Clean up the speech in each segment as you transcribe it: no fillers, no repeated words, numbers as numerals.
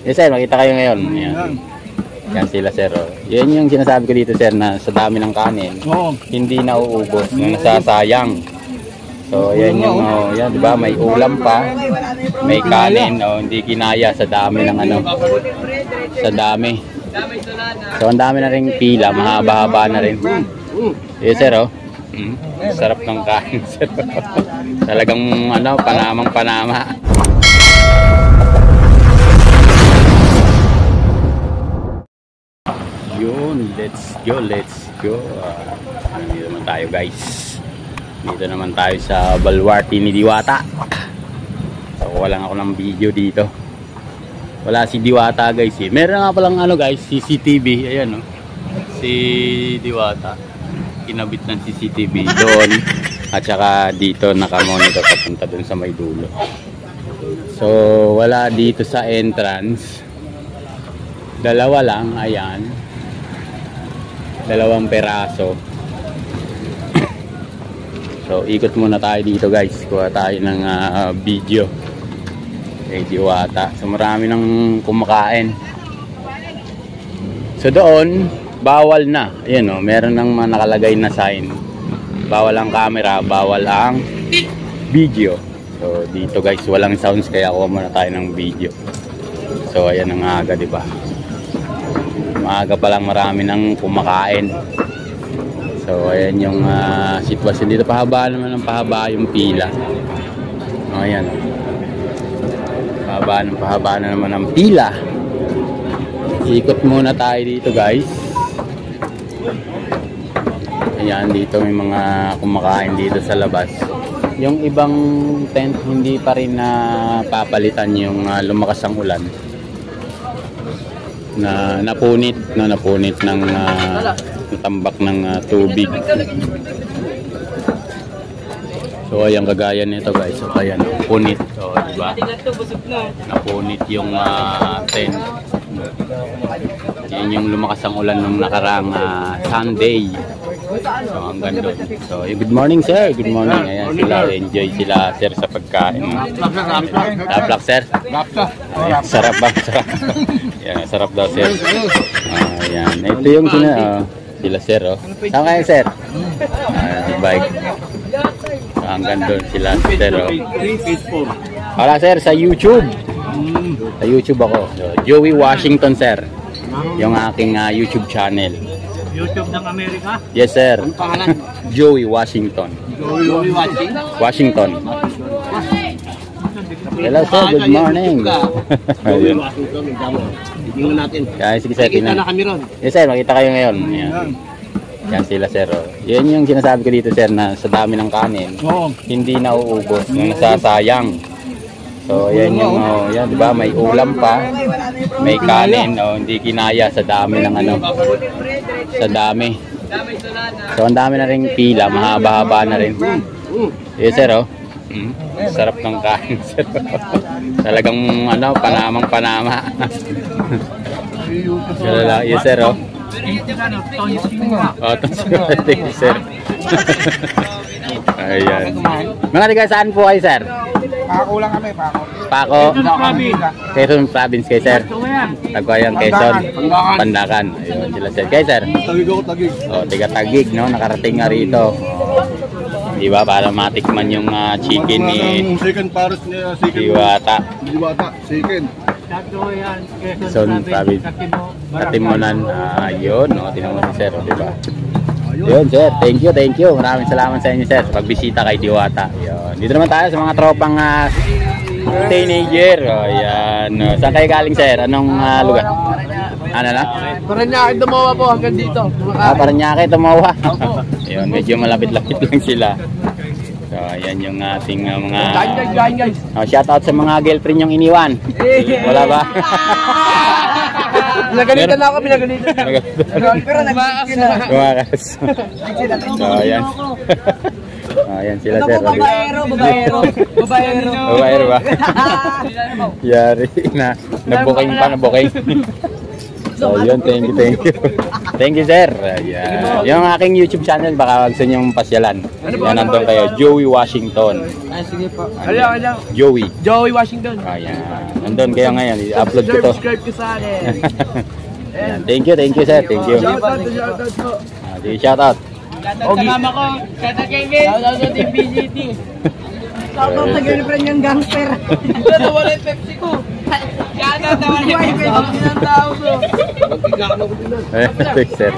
Yes sir, makita kayo ngayon. Ayan. Yan sila sir. Oh. Yan yung sinasabi ko dito sir na sa dami ng kanin, hindi nauubos, nasasayang. So yan yung yan, 'di ba? May ulam pa, may kanin, hindi kinaya sa dami ng sa dami. So ang dami na ring pila, mahaba-haba na rin. Yes sir, oh. Sarap ng kanin sir. Talagang panamang-panama. Yun, let's go. Dito naman tayo guys. Dito naman tayo sa Baluarte ni Diwata. So wala ako ng video dito. Wala si Diwata guys eh. Meron nga palang guys, CCTV. Ayan si Diwata. Kinabit ng CCTV doon. At saka dito nakamonitor papunta doon sa may dulo. So wala dito sa entrance. Dalawa lang, ayan. 2 peraso. So ikot muna tayo dito guys. Kuha tayo ng video kay Diwata. So marami nang kumakain. So doon bawal na. Ayan meron nang nakalagay na sign. Bawal ang camera, bawal ang video. So dito guys walang sounds kaya kuha muna tayo ng video. So ayan ang aga, di ba? Maaga pa lang marami nang kumakain. So ayan yung sitwasyon dito. Pahaba naman ng pahaba yung pila. Ayan. Pahaba na naman ang pila. Ikot muna tayo dito guys. Ayan, dito may mga kumakain dito sa labas. Yung ibang tent hindi pa rin papalitan yung lumakas ang ulan. Napunit ng natambak ng tubig. So ayan kagaya nito guys. So ayan, punit. So diba? Napunit yung tent. Yan yung lumakas ang ulan nung nakaraang Sunday. So hanggang doon. So good morning sir. Good morning. Ayan sila, enjoy sila sir sa pagkain. Laplak sir. Ayan, sarap ba? Sarap. Yan, sarap daw sir. Ayan. Ito yung sila sir. Saan kayo sir? Bike. So, hanggang doon sila sir. Wala sir sa YouTube. Sa YouTube ako. So, Joey Washington sir. Yung aking YouTube channel. YouTube ng Amerika? Yes sir. Joey Washington. Joey Washington. Hello sir, good morning. Ayun. Tingnan natin. Sige sir, nakita na kami ron. Yes sir, makita kayo ngayon. Yan sila sir. Yan yung sinasabi ko dito sir na sa dami ng kanin, hindi nauubos, nasasayang. So yan yung yan, 'di ba? May ulam pa, may kanin, hindi kinaya sa dami ng sa dami. So ang dami na ring pila, mahaba-haba na rin. Yes sir, sarap ng kain sir. Talagang panamang-panama. Yes sir, thank you sir. Ayan. Mga tiga saan po kayo sir? Pako lang kami, Pako. Pako? Quezon Province kayo sir. Tagwayan Quezon. Pandakan. Ayun sila sir. Kayo sir? Tagig ako, Tagig. Tiga Tagig nakarating nga rito. Diba para matikman yung chicken ni second pares niya, Diwata. Second. Quezon Province. Katimunan. Ayun, tinan mo si sir, diba? Yun sir, thank you. Maraming salamat sa inyo sir sa pagbisita kay Diwata. Yun. Dito naman tayo sa mga tropang teenager. Ayan. Saan kayo galing sir? Anong lugar? Ano na? Paranaque tumawa po hanggang dito. Paranaque tumawa. Yun, medyo malapit-lapit lang sila. So ayan yung ating mga shout out sa mga girlfriend yung iniwan. Wala ba? Pinagalitan na ako, pinagalitan na. Pero tumakas. So ayan. Ayan sila sir. Babaero ba? Yari na. Nabuking pa, nabuking. So, yun, thank you, thank you. Thank you, sir. Ayan. Yung aking YouTube channel, baka gusto nyo pasyalan. Yan, nandun kayo. Joey Washington. Ay, sige po. Ayan. Joey. Joey Washington. Ayan. Nandun kayo ngayon. I-upload ko to. Subscribe ko sa akin. Ayan. Thank you, sir. Thank you. Shoutout po. Sige, shoutout. Shoutout sa mama ko. Shoutout kay Vince. Shoutout sa Team PGT. Shoutout sa girlfriend niyang gangster. Ito, nawala yung Pepsi ko. Shoutout, nawala yung Pepsi ko. Sinang tao ko. Thanks, sir.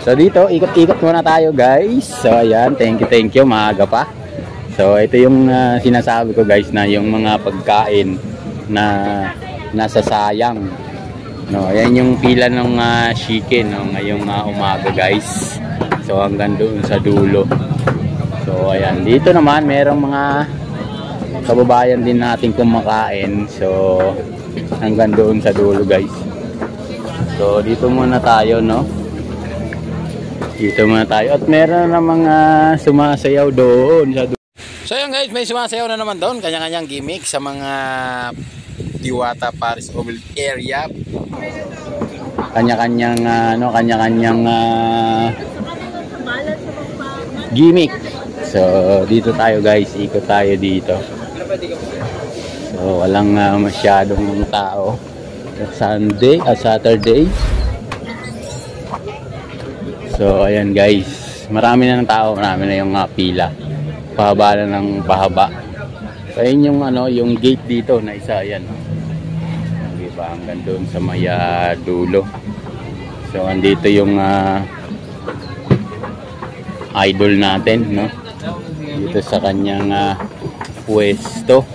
So dito, ikot-ikot muna tayo, guys. So ayan, thank you, maaga pa. So ito yung sinasabi ko, guys, na yung mga pagkain na nasasayang. No, ayan yung pila ng chicken no, ngayong umaga, guys. So hanggang doon sa dulo. So ayan, dito naman merong mga kababayan din natin kumakain. So hanggang doon sa dulo, guys. So dito muna tayo, no. Dito muna tayo at meron na mga sumasayaw doon sa dulo. So yun, guys, may sumasayaw na naman doon, kanya-kanyang gimmick sa mga Diwata Paris Oval area. Kanya-kanyang kanya-kanyang gimmick. So dito tayo, guys, ikot tayo dito. So walang masyadong tao. Saturday. So ayan, guys, marami na ng tao, marami na yung pila. Pahaba na ng pahaba. So ayun yung yung gate dito na isa, ayan. Diba, hanggang doon sa may dulo. So andito yung idol natin, no? Dito sa kanyang pwesto.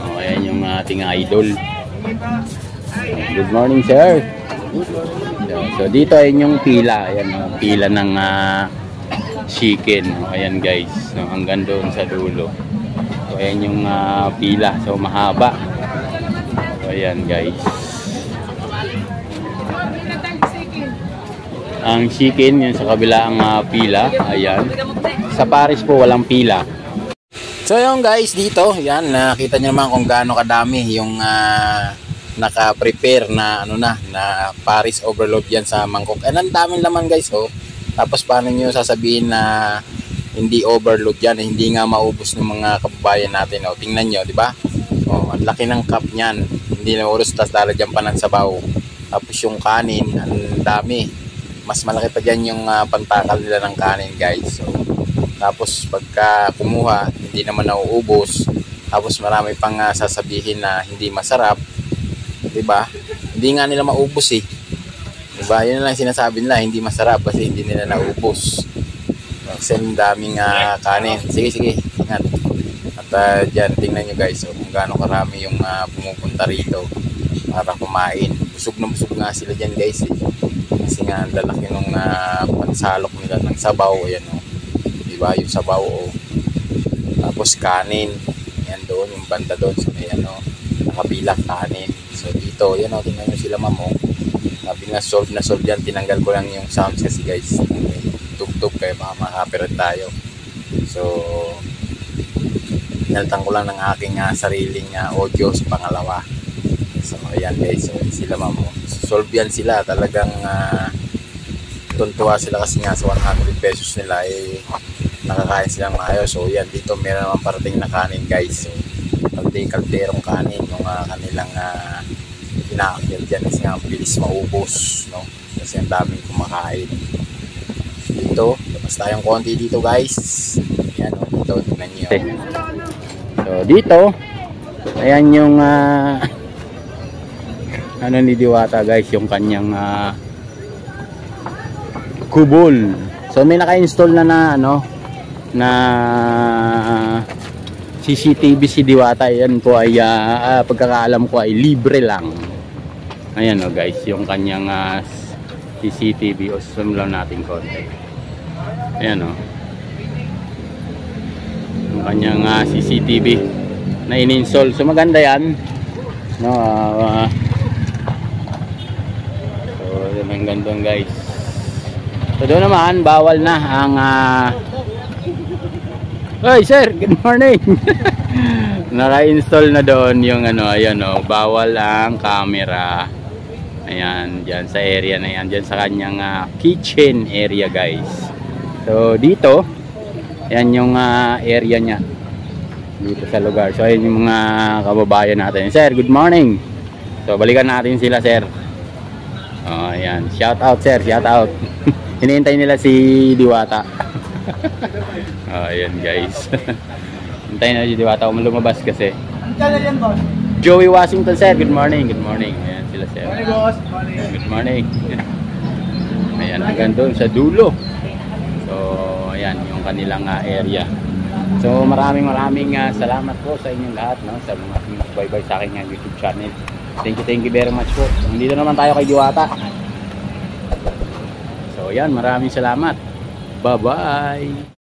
Oh, ayan yung ating idol. Good morning, sir. So dito ayun yung pila, ayan, pila ng chicken. Ayan, guys, no, hanggang doon sa dulo. So ayan yung pila, so mahaba. So ayan, guys. Ang chicken yun sa kabila ang pila, ayan. Sa Paris po walang pila. So yun, guys, dito, yan, nakita nyo naman kung gaano kadami yung naka-prepare na na Paris overload yan sa mangkok. And ang daming laman, guys, oh. Tapos paano nyo sasabihin na hindi overload yan, hindi nga maubos ng mga kababayan natin, oh. Tingnan nyo, di ba? Oh, ang laki ng cup niyan. Hindi na uros, tas lalagyan pa ng sabaw. Tapos yung kanin, ang dami. Mas malaki pa dyan yung pantakal nila ng kanin, guys. So, tapos pagka kumuha, hindi naman nauubos. Tapos marami pang sasabihin na hindi masarap. Diba? Hindi nga nila maubos eh. Diba? Yun lang sinasabi nila, hindi masarap kasi hindi nila naubos. Kasi ang daming kanin. Sige, ingat. At dyan, tingnan nyo, guys, so, kung gaano karami yung pumupunta rito para kumain. Busog na busog nga sila dyan, guys, eh. Kasi nga ang lalaki nung pansalok nila ng sabaw. Ayan, oh. Diba? Yung sabaw, oh. Tapos kanin. Ayan doon, yung banda doon. So, ayan, oh. Nakabilang kanin. So dito, yan o, tingnan nyo sila, ma'am, oh. Sabi nga, solve na solve yan. Tinanggal ko lang yung sounds kasi, guys. Tug-tug kayo, baka makapirat tayo. So naltang ko lang ng aking sariling audio sa pangalawa. So ayan, guys, so sila, ma'am, oh. Solve yan sila, talagang tuntua sila kasi nga sa 100 pesos nila eh nakakain silang maayos. So yan, dito meron naman parating na kanin, guys. So kalderong kanin yung kanilang inaakil dyan kasi nga bilis maubos, no? Kasi ang daming kumakain dito. Tapos tayong konti dito, guys. Ayan, no? Dito, tingnan nyo. So dito ayan yung ni Diwata, guys, yung kanyang kubol. So may naka-install na na CCTV si Diwata. Yan po ay pagkakaalam ko ay libre lang. Ayan, oh, guys, yung kanyang CCTV. O zoom lang natin konti. Ayan, oh. Yung kanyang CCTV na in-install. So maganda yan, no? So yan ang gandong, guys. So doon naman bawal na ang Hey sir, good morning. Naka-install na doon yung ayan, oh, bawal ang camera. Ayan, dyan sa area na yan, dyan sa kanyang kitchen area guys. So dito, ayan yung area niya dito sa lugar. So ayan yung mga kababayan natin. Sir, good morning. So balikan natin sila sir. Oh, ayan, shout out sir, shout out. Hinihintay nila si Diwata. Oh, ayan guys. Hintayin na si Diwata kung lumabas kasi. Ang channel yan, boss? Joey Washington sir, good morning, good morning. Ayan sila sir. Morning, boss. Morning. Good morning. Ayan, hanggang doon sa dulo. So, ayan yung kanilang area. So, maraming salamat po sa inyong lahat, no, sa mga bye-bye sa aking YouTube channel. Thank you very much po. So, dito naman tayo kay Diwata. So, ayan, maraming salamat. Bye-bye.